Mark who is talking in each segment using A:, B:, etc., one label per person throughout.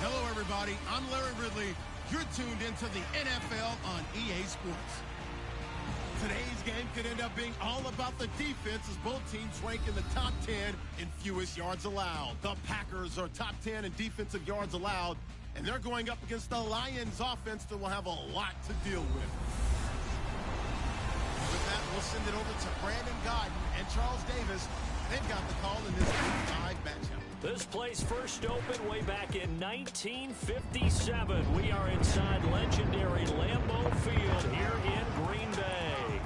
A: Hello, everybody. I'm Larry Ridley. You're tuned into the NFL on EA Sports. Today's game could end up being all about the defense as both teams rank in the top 10 in fewest yards allowed. The Packers are top 10 in defensive yards allowed, and they're going up against the Lions offense that will have a lot to deal with. With that, we'll send it over to Brandon Godden and Charles Davis. They've got the call in this G05 matchup.
B: This place first opened way back in 1957. We are inside legendary Lambeau Field here in Green Bay.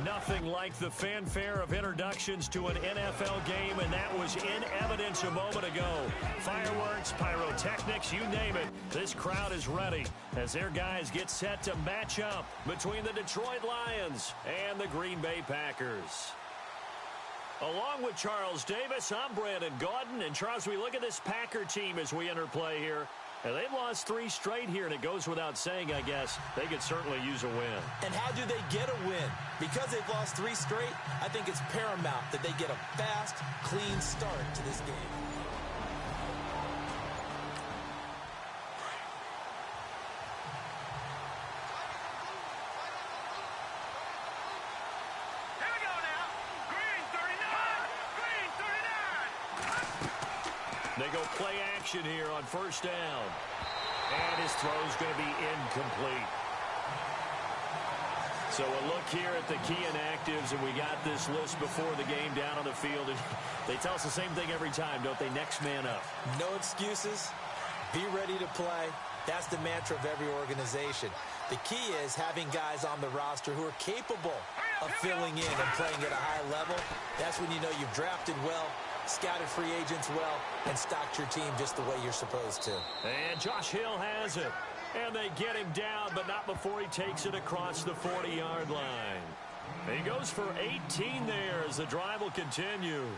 B: Nothing like the fanfare of introductions to an NFL game, and that was in evidence a moment ago. Fireworks, pyrotechnics, you name it. This crowd is ready as their guys get set to match up between the Detroit Lions and the Green Bay Packers. Along with Charles Davis, I'm Brandon Gaudin. And Charles, we look at this Packer team as we enter play here. And they've lost 3 straight here, and it goes without saying, I guess, they could certainly use a win.
C: And how do they get a win? Because they've lost 3 straight, I think it's paramount that they get a fast, clean start to this game.
B: They go play action here on first down. And his throw's going to be incomplete. So a look here at the key inactives, and we got this list before the game down on the field. And they tell us the same thing every time, don't they? Next man up.
C: No excuses. Be ready to play. That's the mantra of every organization. The key is having guys on the roster who are capable of filling in and playing at a high level. That's when you know you've drafted well, scouted free agents well, and stocked your team just the way you're supposed to.
B: And Josh Hill has it. And they get him down, but not before he takes it across the 40-yard line. He goes for 18 there as the drive will continue.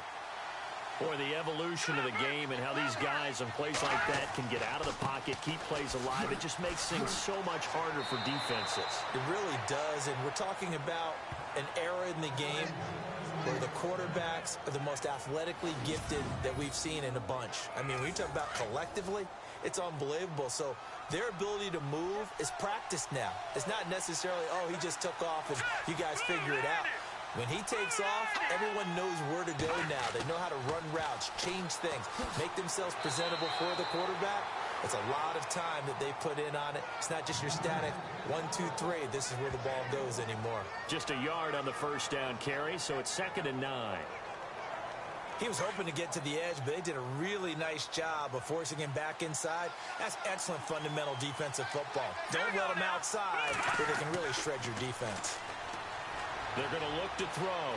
B: Boy, the evolution of the game and how these guys on plays like that can get out of the pocket, keep plays alive, it just makes things so much harder for defenses.
C: It really does, and we're talking about an era in the game where the quarterbacks are the most athletically gifted that we've seen in a bunch. I mean, when you talk about collectively, it's unbelievable. So their ability to move is practiced now. It's not necessarily, oh, he just took off and you guys figure it out. When he takes off, everyone knows where to go now. They know how to run routes, change things, make themselves presentable for the quarterback. It's a lot of time that they put in on it. It's not just your static 1, 2, 3. This is where the ball goes anymore.
B: Just a yard on the first down carry, so it's 2nd and 9.
C: He was hoping to get to the edge, but they did a really nice job of forcing him back inside. That's excellent fundamental defensive football. Don't let him outside where they can really shred your defense.
B: They're going to look to throw.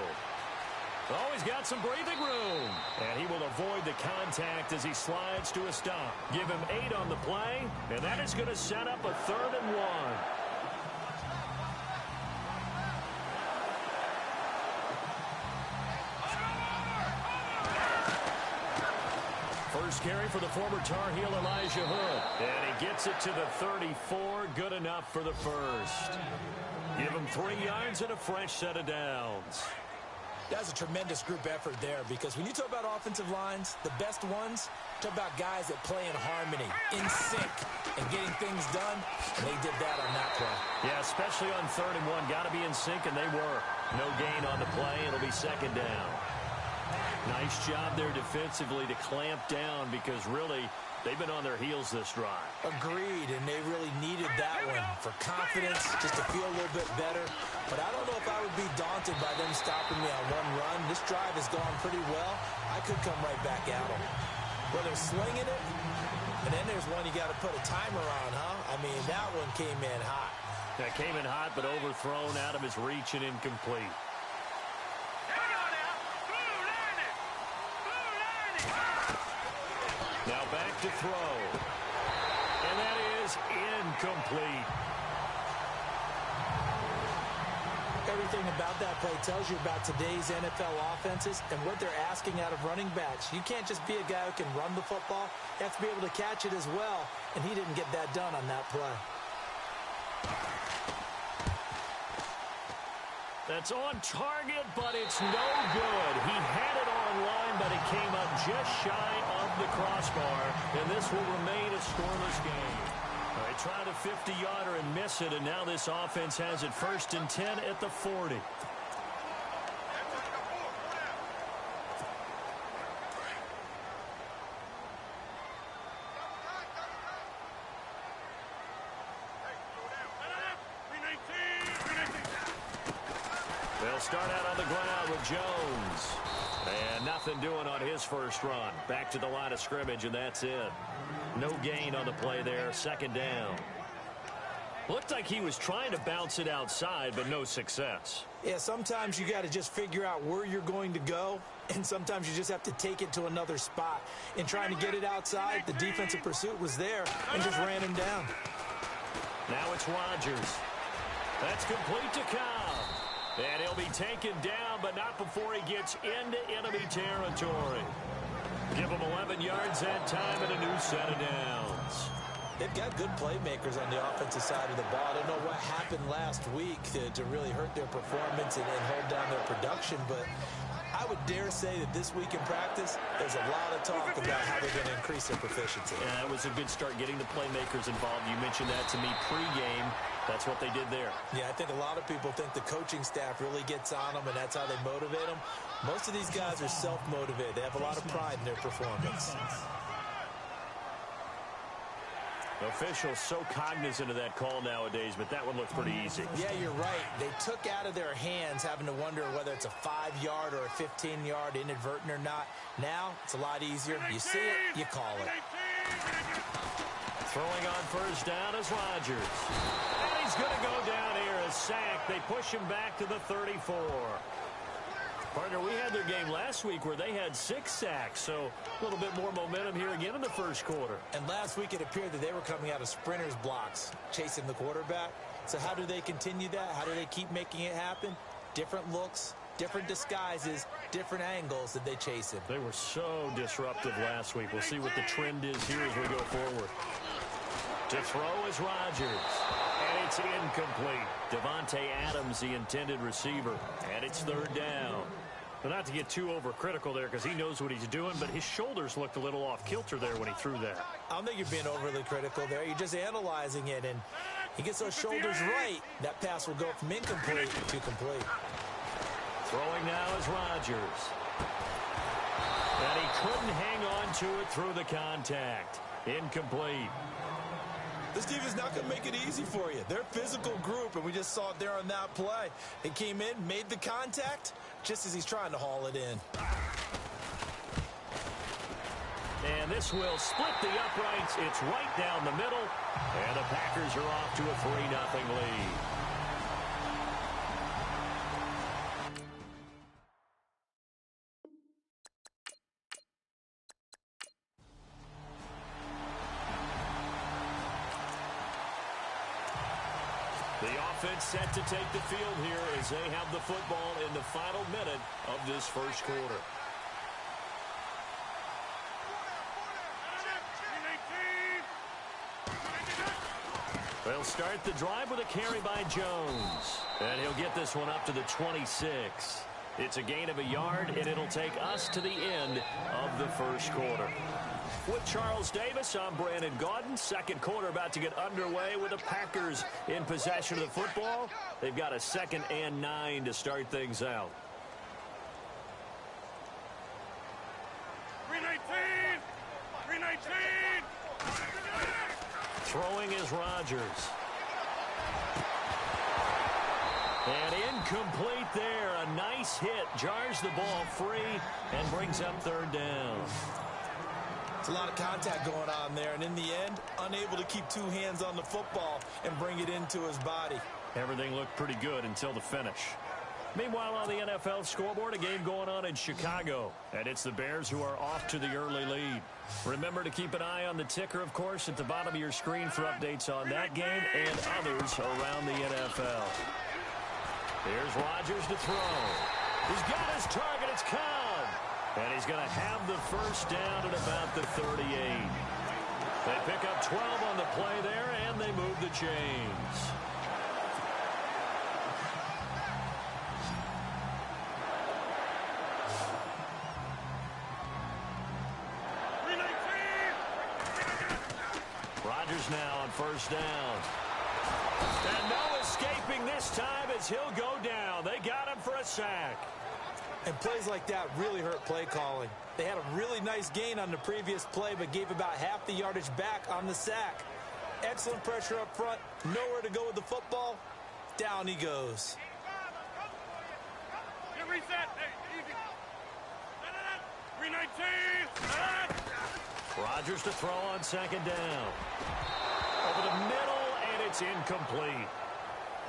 B: Oh, he's got some breathing room. And he will avoid the contact as he slides to a stop. Give him 8 on the play, and that is going to set up a 3rd and 1. First carry for the former Tar Heel Elijah Hood. And he gets it to the 34. Good enough for the first. Give him 3 yards and a fresh set of downs.
C: That's a tremendous group effort there, because when you talk about offensive lines, the best ones, talk about guys that play in harmony, in sync, and getting things done, and they did that on that play.
B: Yeah, especially on 3rd and 1. Got to be in sync, and they were. No gain on the play. It'll be 2nd down. Nice job there defensively to clamp down, because really they've been on their heels this drive.
C: Agreed, and they really needed that one for confidence, just to feel a little bit better. But I don't know if I would be daunted by them stopping me on one run. This drive has gone pretty well. I could come right back at them. Well, they're slinging it, and then there's one you got to put a timer on, huh? I mean, that one came in hot.
B: That came in hot, but overthrown out of his reach and incomplete. Now back to throw. And that is incomplete.
C: Everything about that play tells you about today's NFL offenses and what they're asking out of running backs. You can't just be a guy who can run the football. You have to be able to catch it as well, and he didn't get that done on that play.
B: That's on target, but it's no good. He had it on line, but it came up just shy of the crossbar, and this will remain a scoreless game. All right, trying a 50-yarder and miss it, and now this offense has it 1st and 10 at the 40. They'll start out on the ground with Jones. And nothing doing on his first run. Back to the line of scrimmage, and that's it. No gain on the play there. 2nd down. Looked like he was trying to bounce it outside, but no success.
C: Yeah, sometimes you got to just figure out where you're going to go, and sometimes you just have to take it to another spot. In trying to get it outside, the defensive pursuit was there and just ran him down.
B: Now it's Rodgers. That's complete to Cobb. And he'll be taken down, but not before he gets into enemy territory. Give him 11 yards that time and a new set of downs.
C: They've got good playmakers on the offensive side of the ball. I don't know what happened last week to really hurt their performance and hold down their production, but I would dare say that this week in practice, there's a lot of talk about how they're going to increase their proficiency.
B: Yeah, it was a good start getting the playmakers involved. You mentioned that to me pregame. That's what they did there.
C: Yeah, I think a lot of people think the coaching staff really gets on them, and that's how they motivate them. Most of these guys are self-motivated. They have a lot of pride in their performance.
B: Officials so cognizant of that call nowadays, but that one looked pretty easy.
C: Yeah, you're right. They took out of their hands having to wonder whether it's a 5-yard or a 15-yard inadvertent or not. Now, it's a lot easier. You see it, you call it.
B: Throwing on first down is Rodgers. And he's going to go down here as sacked. They push him back to the 34. Partner, we had their game last week where they had 6 sacks, so a little bit more momentum here again in the first quarter.
C: And last week it appeared that they were coming out of sprinters blocks, chasing the quarterback. So how do they continue that? How do they keep making it happen? Different looks, different disguises, different angles that they chase him.
B: They were so disruptive last week. We'll see what the trend is here as we go forward. To throw is Rodgers. And it's incomplete. Devontae Adams, the intended receiver. And it's 3rd down. But not to get too overcritical there because he knows what he's doing, but his shoulders looked a little off kilter there when he threw that.
C: I don't think you're being overly critical there. You're just analyzing it, and he gets those shoulders right. That pass will go from incomplete to complete.
B: Throwing now is Rodgers. And he couldn't hang on to it through the contact. Incomplete.
C: This team is not going to make it easy for you. They're a physical group, and we just saw it there on that play. He came in, made the contact, just as he's trying to haul it in.
B: And this will split the uprights. It's right down the middle, and the Packers are off to a 3-0 lead. The offense set to take the field here as they have the football in the final minute of this first quarter. They'll start the drive with a carry by Jones. And he'll get this one up to the 26. It's a gain of a yard, and it'll take us to the end of the first quarter. With Charles Davis, I'm Brandon Gaudin. Second quarter about to get underway with the Packers in possession of the football. They've got a 2nd and 9 to start things out.
A: 319!
B: Throwing is Rodgers. And incomplete there. A nice hit. Jars the ball free and brings up 3rd down.
C: It's a lot of contact going on there, and in the end, unable to keep 2 hands on the football and bring it into his body.
B: Everything looked pretty good until the finish. Meanwhile, on the NFL scoreboard, a game going on in Chicago. And it's the Bears who are off to the early lead. Remember to keep an eye on the ticker, of course, at the bottom of your screen for updates on that game and others around the NFL. Here's Rodgers to throw. He's got his target. It's Cobb. And he's going to have the first down at about the 38. They pick up 12 on the play there, and they move the chains. Rodgers now on first down. And no escaping this time as he'll go down. They got him for a sack.
C: And plays like that really hurt play calling. They had a really nice gain on the previous play, but gave about half the yardage back on the sack. Excellent pressure up front. Nowhere to go with the football. Down he goes.
D: Reset. Hey, easy. 319.
B: Rodgers to throw on second down. Over the middle, and it's incomplete.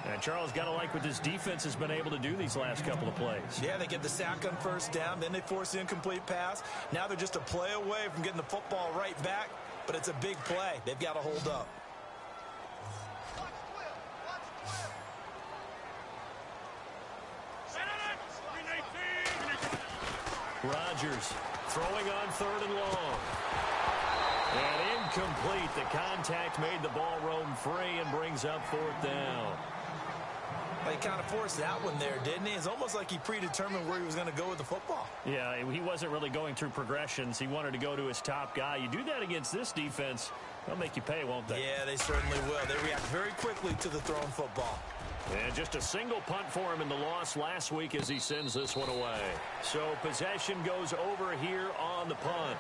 B: And Charles, got to like what this defense has been able to do these last couple of plays.
C: Yeah, they get the sack on first down, then they force the incomplete pass. Now they're just a play away from getting the football right back, but it's a big play. They've got to hold up.
B: Rodgers throwing on third and long. And incomplete. The contact made the ball roam free and brings up fourth down.
C: He kind of forced that one there, didn't he? It's almost like he predetermined where he was going to go with the football.
B: Yeah, he wasn't really going through progressions. He wanted to go to his top guy. You do that against this defense, they'll make you pay, won't they?
C: Yeah, they certainly will. They react very quickly to the thrown football.
B: And just a single punt for him in the loss last week as he sends this one away. So possession goes over here on the punt.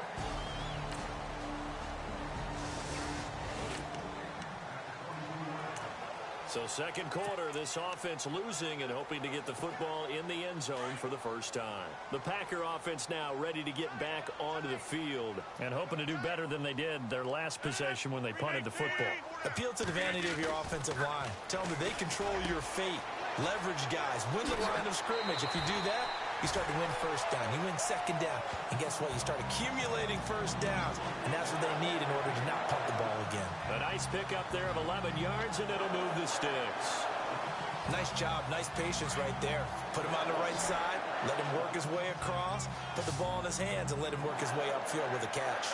B: So second quarter, this offense losing and hoping to get the football in the end zone for the first time. The Packer offense now ready to get back onto the field and hoping to do better than they did their last possession when they punted the football.
C: Appeal to the vanity of your offensive line. Tell them that they control your fate. Leverage guys. Win the line of scrimmage. If you do that, you start to win first down. You win second down. And guess what? You start accumulating first downs. And that's what they need in order to not punt the ball again.
B: A nice pickup there of 11 yards, and it'll move the sticks.
C: Nice job. Nice patience right there. Put him on the right side. Let him work his way across. Put the ball in his hands and let him work his way upfield with a catch.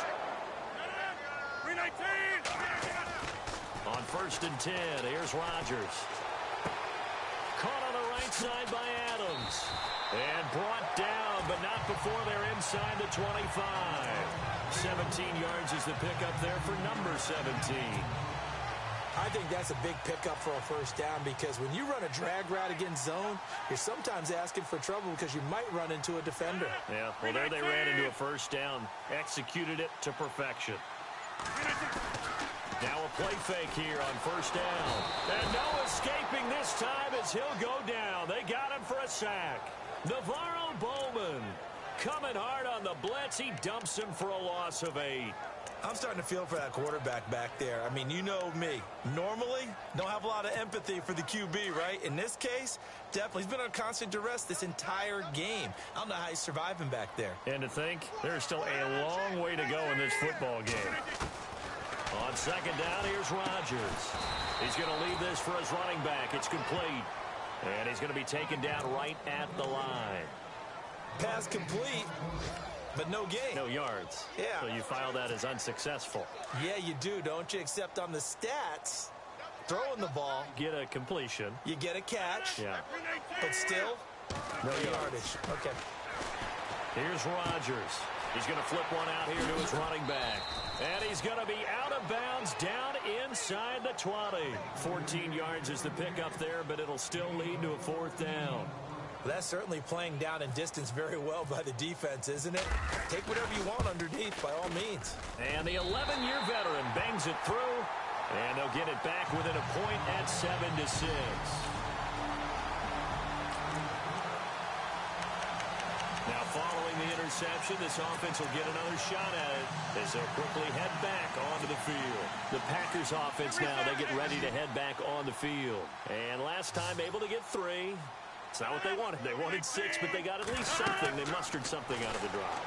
D: 319.
B: On first and 10, here's Rodgers. Caught on the right side by Adams. And brought down, but not before they're inside the 25. 17 yards is the pickup there for number 17.
C: I think that's a big pickup for a first down because when you run a drag route against zone, you're sometimes asking for trouble because you might run into a defender.
B: Yeah, well, there they ran into a first down. Executed it to perfection. Now a play fake here on first down. And no escaping this time as he'll go down. They got him for a sack. Navarro Bowman coming hard on the blitz. He dumps him for a loss of 8.
C: I'm starting to feel for that quarterback back there. I mean, you know me. Normally, don't have a lot of empathy for the QB, right? In this case, definitely. He's been on constant duress this entire game. I don't know how he's surviving back there.
B: And to think, there's still a long way to go in this football game. On second down, here's Rodgers. He's going to leave this for his running back. It's complete. And he's going to be taken down right at the line.
C: Pass complete, but no gain.
B: No yards.
C: Yeah.
B: So you file that as unsuccessful.
C: Yeah, you do, don't you? Except on the stats, throwing the ball.
B: Get a completion.
C: You get a catch.
B: Yeah.
C: But still,
B: no
C: yardage. Okay.
B: Here's Rodgers. He's going to flip one out here to his running back. And he's going to be out of bounds down inside the 20. 14 yards is the pickup there, but it'll still lead to a fourth down.
C: Well, that's certainly playing down in distance very well by the defense, isn't it? Take whatever you want underneath by all means.
B: And the 11-year veteran bangs it through, and they'll get it back within a point at 7-6. Now, following the interception, this offense will get another shot at it as they'll quickly head back onto the field. The Packers offense now, they get ready to head back on the field. And last time able to get 3. It's not what they wanted. They wanted 6, but they got at least something. They mustered something out of the drive.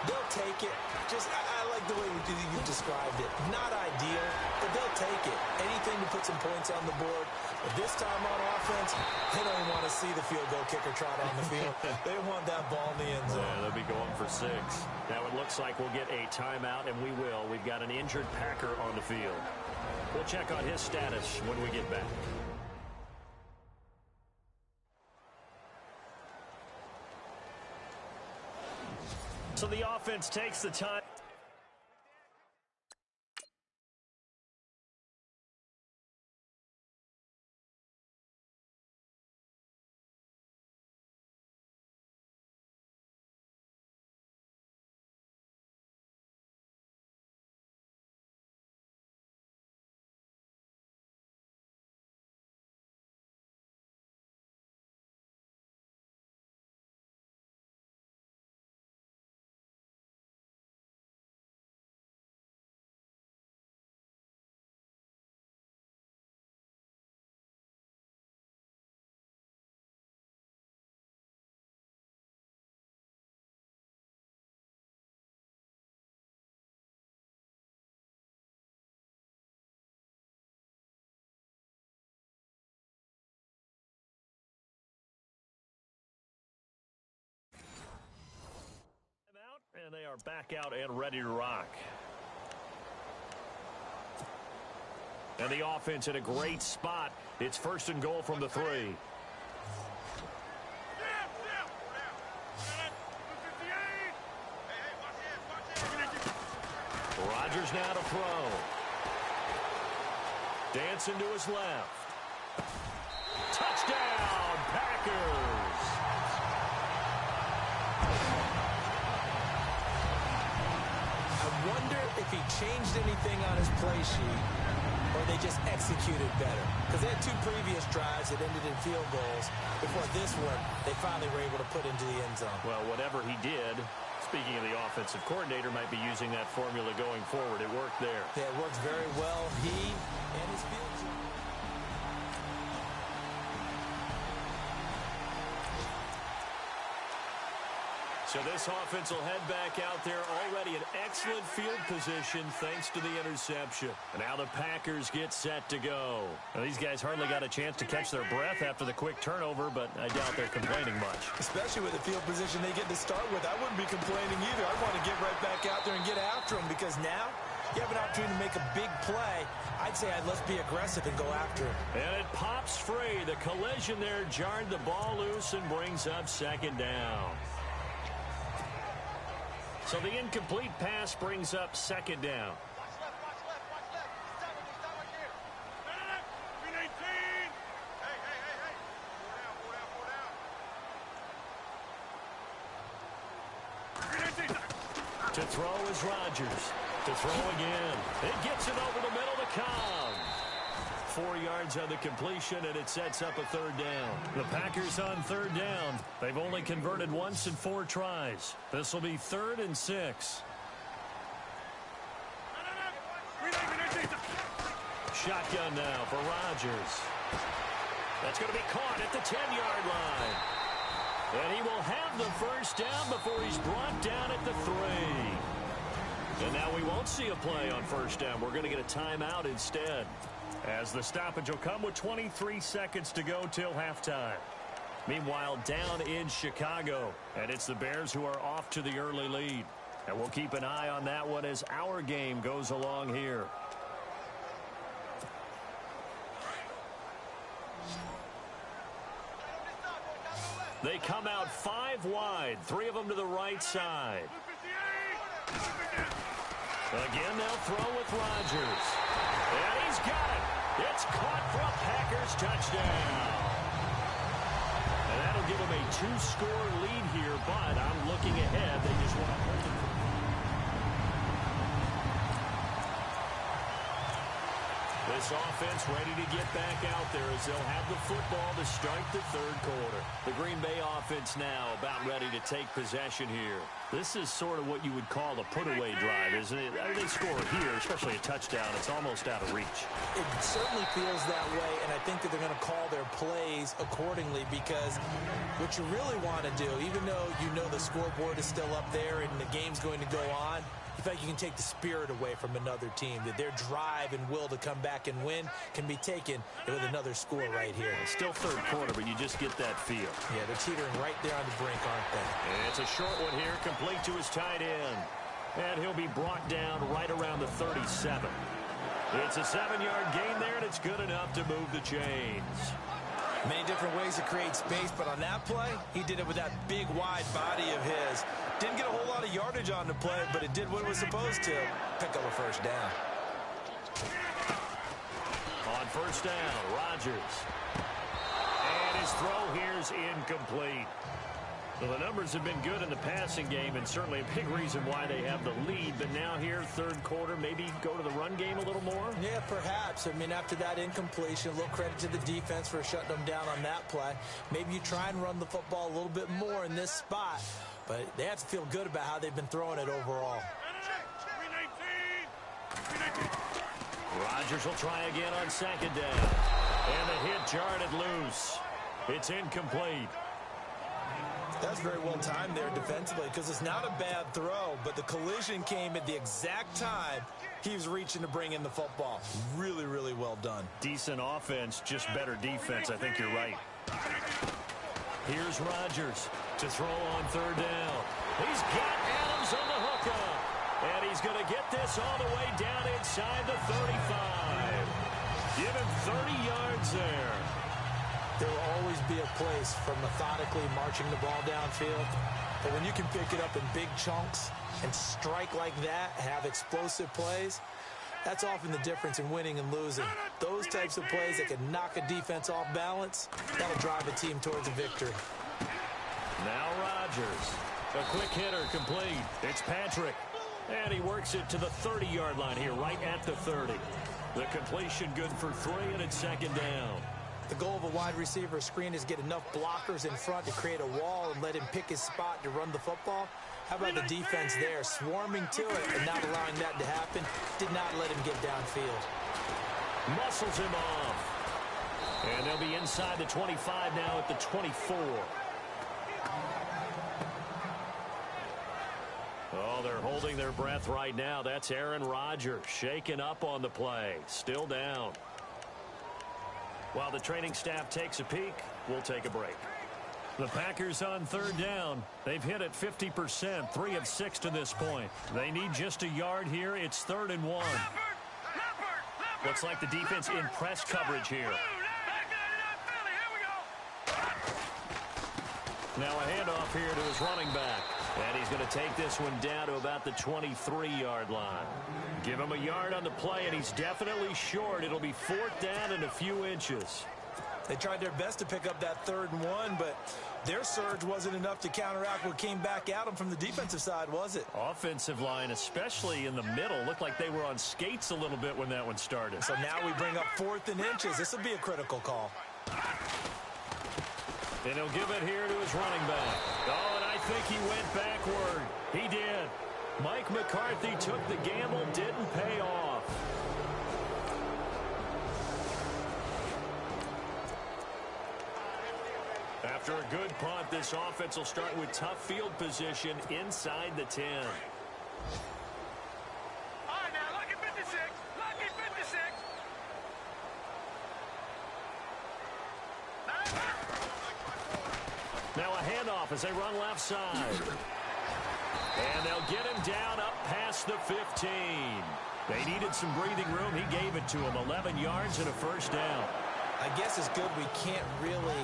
C: They'll take it. I like the way you described it. Not ideal, but they'll take it. Anything to put some points on the board. But this time on offense, they don't even want to see the field goal kicker trot on the field. They want that ball in the end zone.
B: Yeah, they'll be going for 6. Now it looks like we'll get a timeout, and we will. We've got an injured Packer on the field. We'll check on his status when we get back. So the offense takes the time. And they are back out and ready to rock. And the offense in a great spot. It's 1st and goal from the 3. Rodgers now to throw. Dancing to his left. Touchdown, Packers.
C: I wonder if he changed anything on his play sheet or they just executed better. Because they had 2 previous drives that ended in field goals. Before this one, they finally were able to put into the end zone.
B: Well, whatever he did, speaking of the offensive coordinator, might be using that formula going forward. It worked there.
C: Yeah, it worked very well. He and his field.
B: So this offense will head back out there, already in excellent field position thanks to the interception. And now the Packers get set to go. Now, these guys hardly got a chance to catch their breath after the quick turnover, but I doubt they're complaining much.
C: Especially with the field position they get to start with. I wouldn't be complaining either. I want to get right back out there and get after them because now you have an opportunity to make a big play. I'd say let's be aggressive and go after him.
B: And it pops free. The collision there jarred the ball loose and brings up 2nd down. So the incomplete pass brings up 2nd down. To throw is Rodgers. To throw again. It gets it over the middle to Cobb. 4 yards on the completion, and it sets up a 3rd down. The Packers on 3rd down. They've only converted once in 4 tries. This will be 3rd and 6. Shotgun now for Rodgers. That's going to be caught at the 10-yard line. And he will have the 1st down before he's brought down at the 3. And now we won't see a play on 1st down. We're going to get a timeout instead, as the stoppage will come with 23 seconds to go till halftime. Meanwhile, down in Chicago, and it's the Bears who are off to the early lead. And we'll keep an eye on that one as our game goes along here. They come out 5 wide, 3 of them to the right side. Again, they'll throw with Rodgers. And he's got it. It's caught for a Packers touchdown. And that'll give them a 2-score lead here, but I'm looking ahead. They just want to hold it. This offense ready to get back out there as they'll have the football to start the 3rd quarter. The Green Bay offense now about ready to take possession here. This is sort of what you would call a put-away drive, isn't it? I mean, they score here, especially a touchdown. It's almost out of reach.
C: It certainly feels that way, and I think that they're going to call their plays accordingly because what you really want to do, even though you know the scoreboard is still up there and the game's going to go on, you feel like you can take the spirit away from another team, that their drive and will to come back and win can be taken with another score right here.
B: It's still 3rd quarter, but you just get that feel.
C: Yeah, they're teetering right there on the brink, aren't they?
B: And it's a short one here, complete to his tight end. And he'll be brought down right around the 37. It's a 7-yard gain there, and it's good enough to move the chains.
C: Many different ways to create space, but on that play, he did it with that big, wide body of his. Didn't get a whole lot of yardage on the play, but it did what it was supposed to. Pick up a 1st down.
B: On 1st down, Rodgers. And his throw here is incomplete. Well, the numbers have been good in the passing game, and certainly a big reason why they have the lead. But now here, 3rd quarter, maybe go to the run game a little more?
C: Yeah, perhaps. I mean, after that incompletion, a little credit to the defense for shutting them down on that play. Maybe you try and run the football a little bit more in this spot. But they have to feel good about how they've been throwing it overall.
B: Rodgers will try again on 2nd down. And the hit jarred it loose. It's incomplete.
C: That's very well timed there defensively because it's not a bad throw, but the collision came at the exact time he was reaching to bring in the football. Really, really well done.
B: Decent offense, just better defense. I think you're right. Here's Rodgers to throw on 3rd down. He's got Adams on the hook. pickup. And he's going to get this all the way down inside the 35. Give him 30 yards there.
C: There will always be a place for methodically marching the ball downfield. But when you can pick it up in big chunks and strike like that, have explosive plays, that's often the difference in winning and losing. Those types of plays that can knock a defense off balance, that'll drive a team towards a victory.
B: Now Rodgers. A quick hitter complete. It's Patrick. And he works it to the 30-yard line here, right at the 30. The completion good for 3, and it's second down.
C: The goal of a wide receiver screen is get enough blockers in front to create a wall and let him pick his spot to run the football. How about the defense there, swarming to it and not allowing that to happen? Did not let him get downfield.
B: Muscles him off. And they'll be inside the 25 now at the 24. Oh, they're holding their breath right now. That's Aaron Rodgers shaking up on the play. Still down. While the training staff takes a peek, we'll take a break. The Packers on third down. They've hit it 50%, 3 of 6 to this point. They need just a yard here. It's 3rd and 1. Looks like the defense in press coverage here. Now a handoff here to his running back. And he's going to take this one down to about the 23-yard line. Give him a yard on the play, and he's definitely short. It'll be 4th down and a few inches.
C: They tried their best to pick up that 3rd and 1, but their surge wasn't enough to counteract what came back at them from the defensive side, was it?
B: Offensive line, especially in the middle, looked like they were on skates a little bit when that one started.
C: So now we bring up 4th and inches. This will be a critical call.
B: And he'll give it here to his running back. Oh, and I think he went backward. He did. Mike McCarthy took the gamble, didn't pay off. After a good punt, this offense will start with tough field position inside the 10.
D: All right, now, lucky 56. Lucky 56.
B: Now a handoff as they run left side. And they'll get him down up past the 15. They needed some breathing room. He gave it to him. 11 yards and a 1st down.
C: I guess it's good we can't really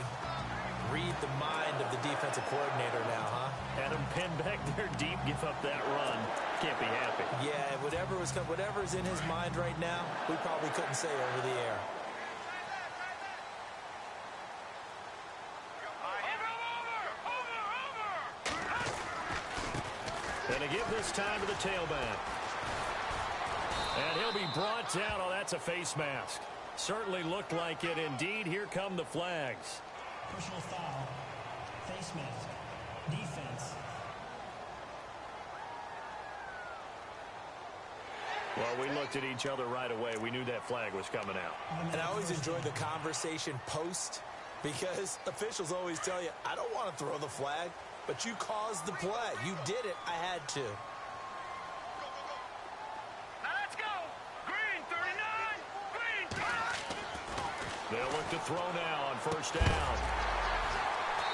C: read the mind of the defensive coordinator now, huh?
B: Had him pinned back there deep, give up that run. Can't be happy.
C: Yeah, whatever's in his mind right now, we probably couldn't say over the air.
B: And to give this time to the tailback. And he'll be brought down. Oh, that's a face mask. Certainly looked like it. Indeed, here come the flags.
E: Personal foul, face mask, defense.
B: Well, we looked at each other right away. We knew that flag was coming out.
C: And I always enjoy the conversation post because officials always tell you, I don't want to throw the flag, but you caused the play. You did it. I had to.
D: Now let's go. Green 39. Green 39.
B: They'll look to throw now on 1st down.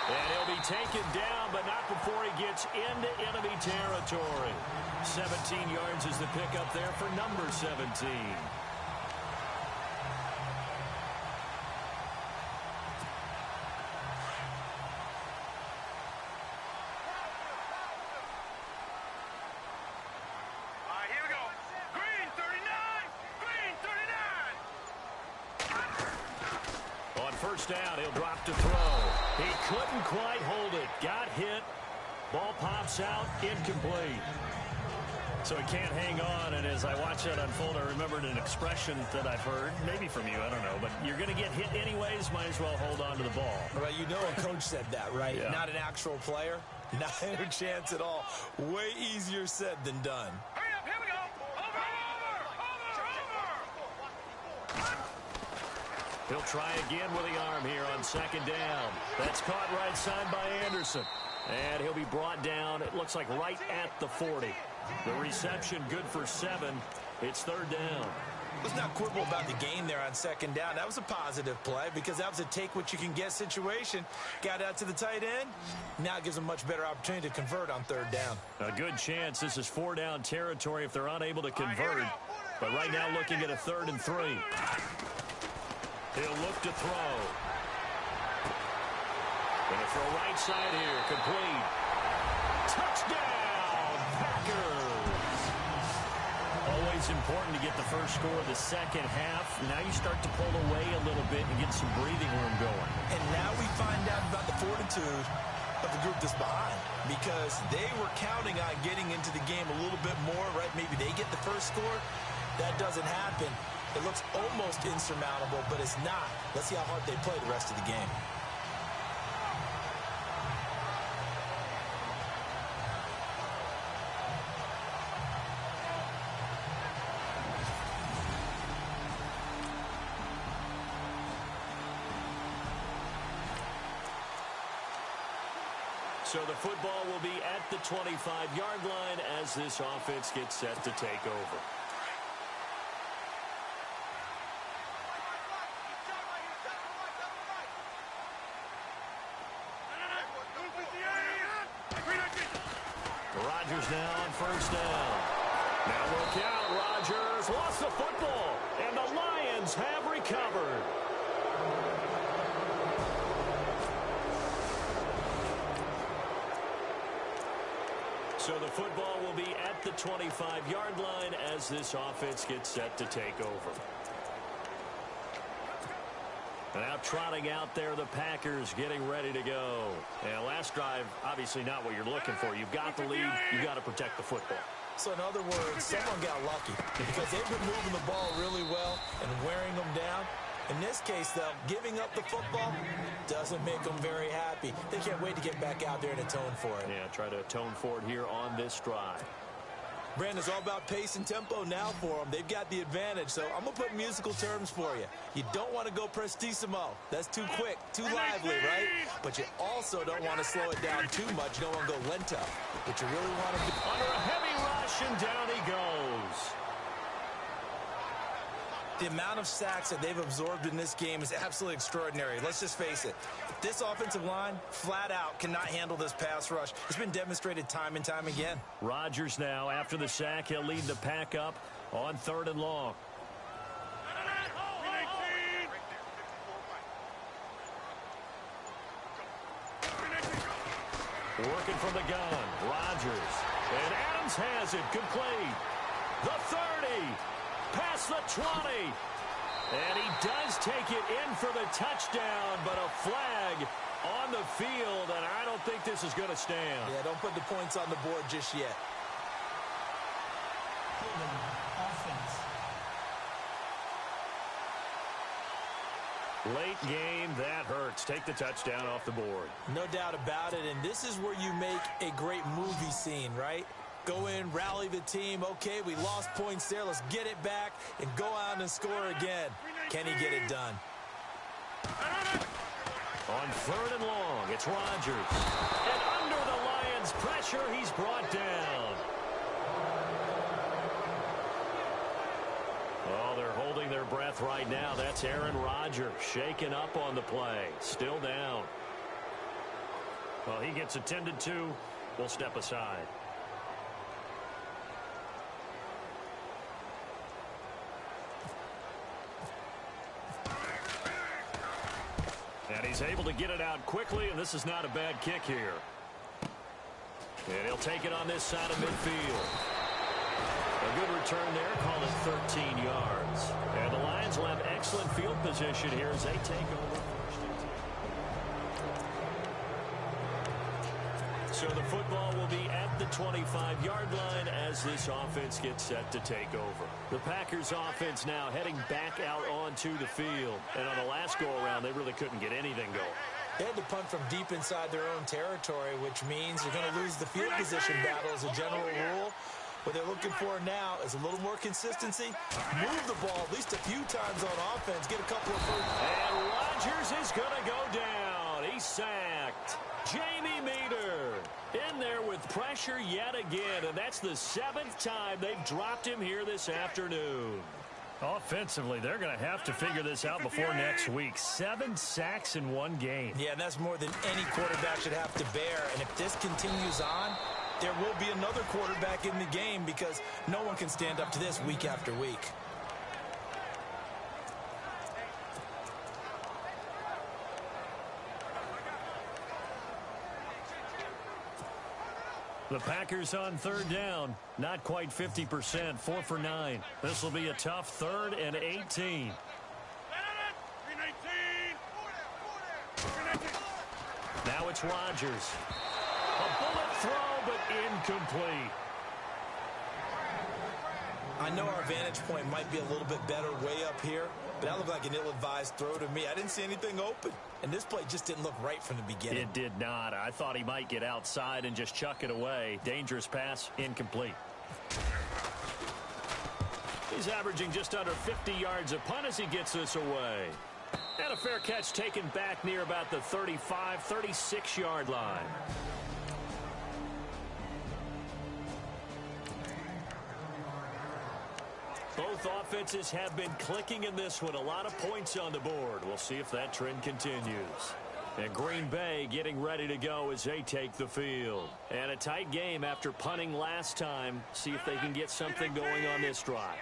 B: And he'll be taken down, but not before he gets into enemy territory. 17 yards is the pickup there for number 17. First down, he'll drop to throw. He couldn't quite hold it. Got hit. Ball pops out, incomplete. So he can't hang on, and as I watch that unfold, I remembered an expression that I've heard, maybe from you, I don't know, but you're going to get hit anyways, might as well hold on to the ball.
C: Right, you know a coach said that, right?
B: Yeah.
C: Not an actual player. Not a chance at all. Way easier said than done.
D: Hurry up, here we go. Over.
B: He'll try again with the arm here on 2nd down. That's caught right side by Anderson. And he'll be brought down, it looks like right at the 40. The reception good for 7. It's 3rd down.
C: Let's not quibble about the gain there on second down. That was a positive play because that was a take-what-you-can-get situation. Got out to the tight end. Now it gives them much better opportunity to convert on third down.
B: A good chance this is 4-down territory if they're unable to convert. But right now looking at a 3rd and 3. He'll look to throw. Gonna throw right side here. Complete. Touchdown, Packers. Always important to get the first score of the second half. Now you start to pull away a little bit and get some breathing room going.
C: And now we find out about the fortitude of the group that's behind, because they were counting on getting into the game a little bit more, right? Maybe they get the first score. That doesn't happen. It looks almost insurmountable, but it's not. Let's see how hard they play the rest of the game.
B: So the football will be at the 25-yard line as this offense gets set to take over. Rodgers now on first down. Now look out, Rodgers lost the football, and the Lions have recovered. So the football will be at the 25-yard line as this offense gets set to take over. Now trotting out there, the Packers getting ready to go. And last drive, obviously not what you're looking for. You've got the lead. You've got to protect the football.
C: So in other words, someone got lucky because they've been moving the ball really well and wearing them down. In this case, though, giving up the football doesn't make them very happy. They can't wait to get back out there and atone for it.
B: Yeah, try to atone for it here on this drive.
C: Brandon, it's all about pace and tempo now for them. They've got the advantage, so I'm going to put musical terms for you. You don't want to go prestissimo. That's too quick, too lively, right? But you also don't want to slow it down too much. You don't want to go lento. But you really want to...
B: Under a heavy rush, and down he goes.
C: The amount of sacks that they've absorbed in this game is absolutely extraordinary. Let's just face it. This offensive line, flat out, cannot handle this pass rush. It's been demonstrated time and time again.
B: Rodgers now, after the sack, he'll lead the pack up on 3rd and long. Working from the gun, Rodgers. And Adams has it, complete. The 30. Past the 20. And he does take it in for the touchdown, but a flag on the field, and I don't think this is going to stand.
C: Yeah, don't put the points on the board just yet.
E: Offense.
B: Late game, that hurts. Take the touchdown off the board.
C: No doubt about it, and this is where you make a great movie scene, right? Go in, rally the team. Okay, we lost points there. Let's get it back and go out and score again. Can he get it done?
B: On 3rd and long, it's Rodgers. And under the Lions' pressure, he's brought down. Oh, they're holding their breath right now. That's Aaron Rodgers shaken up on the play. Still down. Well, he gets attended to. We'll step aside. And he's able to get it out quickly, and this is not a bad kick here. And he'll take it on this side of midfield. A good return there, call it 13 yards. And the Lions will have excellent field position here as they take over. So the football will be at the 25-yard line as this offense gets set to take over. The Packers offense now heading back out onto the field. And on the last go-around, they really couldn't get anything going.
C: They had to punt from deep inside their own territory, which means you're going to lose the field position battle as a general rule. What they're looking for now is a little more consistency. Move the ball at least a few times on offense. Get a couple of first.
B: And Rodgers is going to go down. He's sacked. Jamie Meter in there with pressure yet again, and that's the 7th time they've dropped him here this afternoon. Offensively, they're going to have to figure this out before next week. 7 sacks in one game.
C: Yeah, and that's more than any quarterback should have to bear. And if this continues on, there will be another quarterback in the game because no one can stand up to this week after week.
B: The Packers on third down. Not quite 50%, 4 for 9. This will be a tough 3rd and 18. Now it's Rodgers. A bullet throw, but incomplete.
C: I know our vantage point might be a little bit better way up here, but that looked like an ill-advised throw to me. I didn't see anything open, and this play just didn't look right from the beginning.
B: It did not. I thought he might get outside and just chuck it away. Dangerous pass, incomplete. He's averaging just under 50 yards a punt as he gets this away. And a fair catch taken back near about the 35, 36-yard line. Both offenses have been clicking in this one. A lot of points on the board. We'll see if that trend continues. And Green Bay getting ready to go as they take the field. And a tight game after punting last time. See if they can get something going on this drive.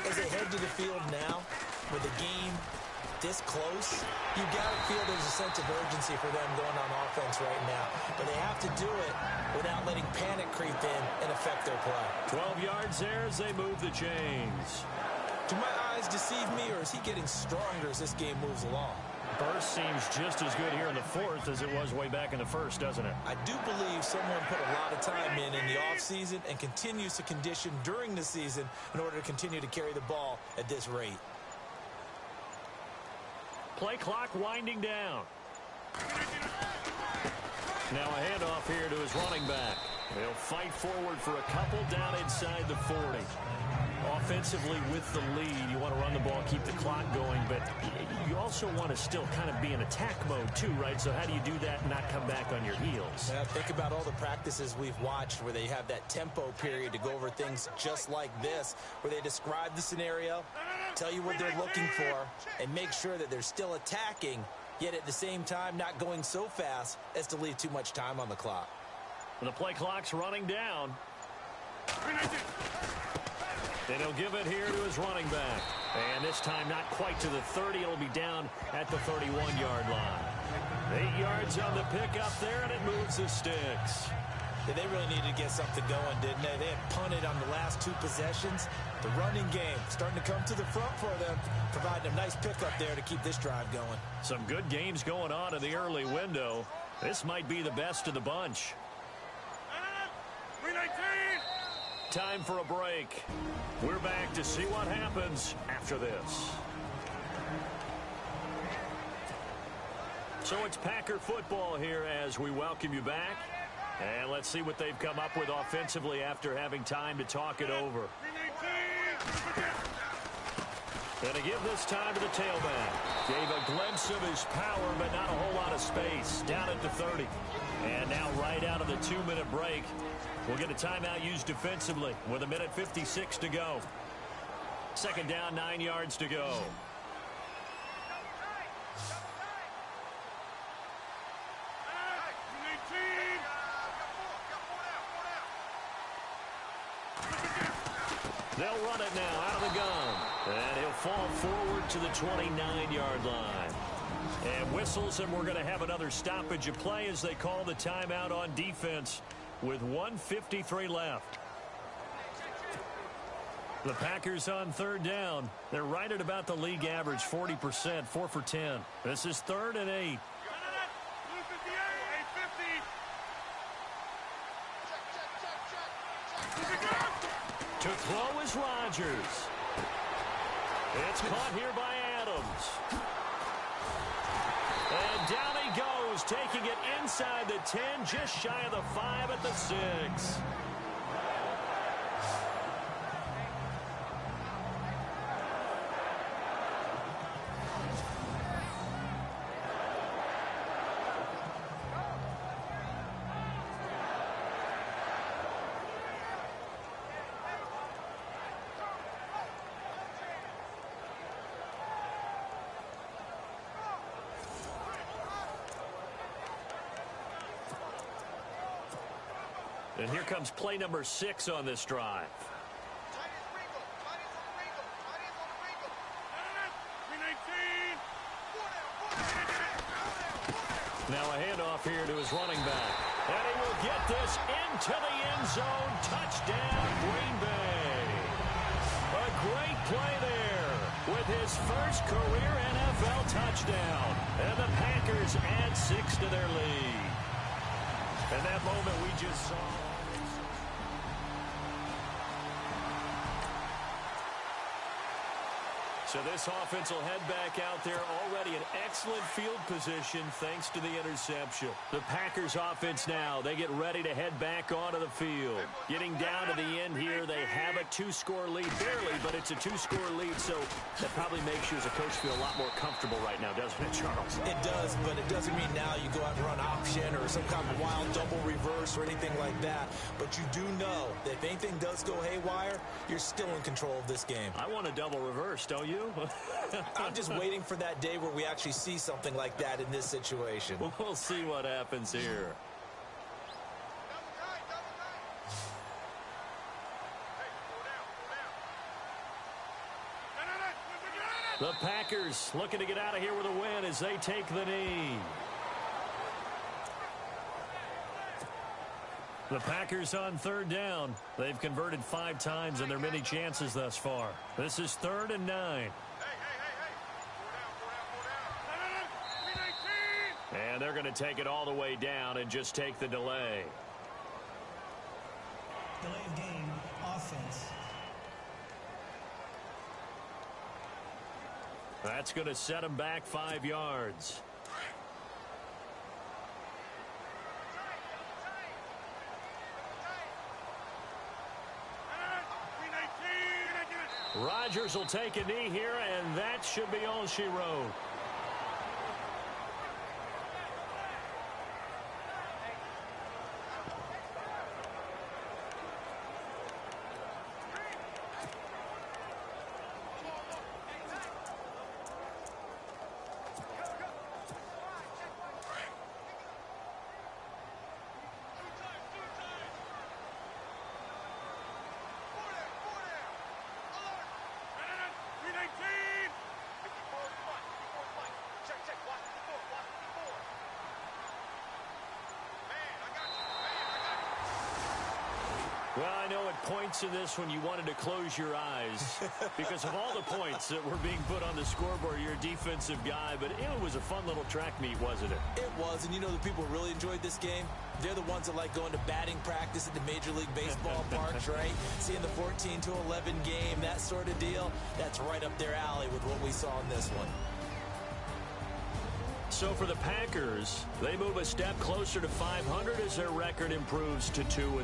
C: As they head to the field now, with the game this close, you got to feel there's a sense of urgency for them going on offense right now. But they have to do it without letting panic creep in and affect their play.
B: 12 yards there as they move the chains.
C: Do my eyes deceive me, or is he getting stronger as this game moves along?
B: Burst seems just as good here in the 4th as it was way back in the 1st, doesn't it?
C: I do believe someone put a lot of time in the offseason and continues to condition during the season in order to continue to carry the ball at this rate.
B: Play clock winding down. Now a handoff here to his running back. He'll fight forward for a couple down inside the 40. Offensively with the lead, you want to run the ball, keep the clock going, but you also want to still kind of be in attack mode too, right? So how do you do that and not come back on your heels?
C: Yeah, think about all the practices we've watched where they have that tempo period to go over things just like this, where they describe the scenario, tell you what they're looking for, and make sure that they're still attacking, yet at the same time not going so fast as to leave too much time on the clock.
B: The play clock's running down. And he'll give it here to his running back. And this time not quite to the 30. It'll be down at the 31-yard line. 8 yards on the pickup there, and it moves the sticks.
C: Yeah, they really needed to get something going, didn't they? They had punted on the last 2 possessions. The running game starting to come to the front for them, providing a nice pickup there to keep this drive going.
B: Some good games going on in the early window. This might be the best of the bunch. Time for a break. We're back to see what happens after this. So it's Packer football here as we welcome you back. And let's see what they've come up with offensively after having time to talk it over. Going to give this time to the tailback. Gave a glimpse of his power, but not a whole lot of space. Down at the 30. And now right out of the 2-minute break, we'll get a timeout used defensively with 1:56 to go. Second down, 9 yards to go. They'll run it now out of the gun. And he'll fall forward to the 29-yard line. And whistles, and we're going to have another stoppage of play as they call the timeout on defense with 1:53 left. The Packers on third down. They're right at about the league average, 40%, 4 for 10. This is 3rd and 8. To throw is Rodgers. It's caught here by Adams. And down he goes, taking it inside the 10, just shy of the 5 at the 6. And here comes play number 6 on this drive. Now a handoff here to his running back. And he will get this into the end zone. Touchdown, Green Bay. A great play there with his first career NFL touchdown. And the Packers add 6 to their lead. And that moment we just saw. So this offense will head back out there, already in excellent field position thanks to the interception. The Packers offense now, they get ready to head back onto the field. Getting down to the end here, they have a 2-score lead, barely, but it's a 2-score lead, so that probably makes you as a coach feel a lot more comfortable right now, doesn't it, Charles?
C: It does, but it doesn't mean now you go out and run option or some kind of wild double reverse or anything like that. But you do know that if anything does go haywire, you're still in control of this game.
B: I want a double reverse, don't you?
C: I'm just waiting for that day where we actually see something like that in this situation.
B: We'll see what happens here. The Packers looking to get out of here with a win as they take the knee. The Packers on 3rd down. They've converted 5 times in their many chances thus far. This is 3rd and 9. And they're going to take it all the way down and just take the delay.
E: Delay of game, offense.
B: That's going to set them back 5 yards. Rodgers will take a knee here, and that should be all she wrote. Well, I know at points in this when you wanted to close your eyes because of all the points that were being put on the scoreboard. You're a defensive guy, but it was a fun little track meet, wasn't it?
C: It was, and you know the people who really enjoyed this game? They're the ones that like going to batting practice at the Major League Baseball parks, right? Seeing the 14-11 game, that sort of deal. That's right up their alley with what we saw in this one.
B: So for the Packers, they move a step closer to 500 as their record improves to 2-3.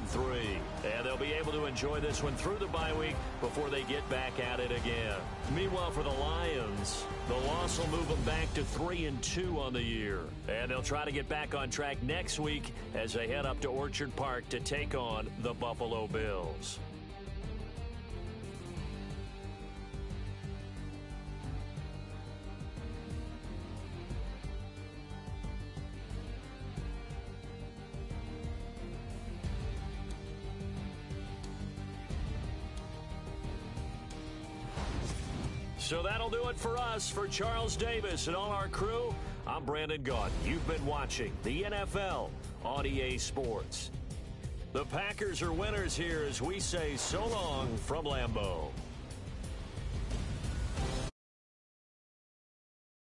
B: And they'll be able to enjoy this one through the bye week before they get back at it again. Meanwhile, for the Lions, the loss will move them back to 3-2 on the year. And they'll try to get back on track next week as they head up to Orchard Park to take on the Buffalo Bills. So that'll do it for us. For Charles Davis and all our crew, I'm Brandon Gaudin. You've been watching the NFL on EA Sports. The Packers are winners here as we say so long from Lambeau.